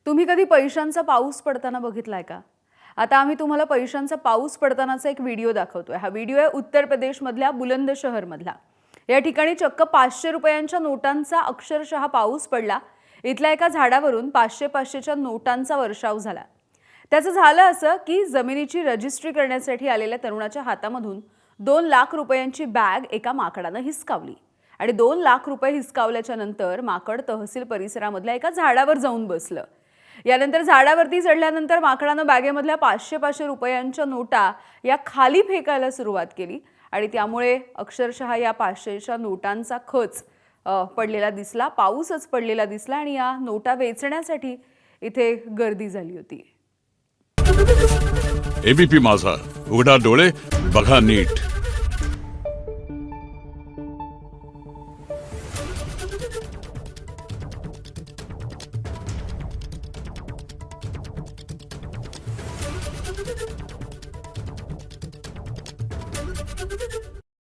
तुम्ही कधी पैशांचा पाऊस पडताना बघितलाय का? आता आम्ही तुम्हाला पैशांचा पाऊस पडतानाचा एक व्हिडिओ दाखवतोय। हा व्हिडिओ आहे उत्तर प्रदेशमधल्या बुलंदशहरमधला। या ठिकाणी चक्क 500 रुपयांच्या नोटांचा अक्षरशः पाऊस पडला। इथल्या एका झाडावरून 500-500च्या नोटांचा वर्षाव झाला। त्याचं झालं असं की जमिनीची रजिस्ट्री करण्यासाठी आलेल्या तरुणाच्या हातामधून 2 लाख रुपयांची बॅग एका माकडानं हिसकावली आणि 2 लाख रुपये हिसकावल्याच्या नंतर माकड तहसील परिसरामधल्या एका झाडावर जाऊन बसलं। यानंतर झाडावरती चढल्यानंतर माकडानं बॅगेमधल्या 500-500 रुपयांच्या नोटा या खाली फेकायला सुरुवात केली आणि त्यामुळे अक्षरशः या 500च्या नोटांचा खच पडलेला दिसला, पाऊसच पडलेला दिसला आणि या नोटा वेचण्यासाठी इथे गर्दी झाली होती। एबीपी माझा, उघडा डोळे बघा नीट।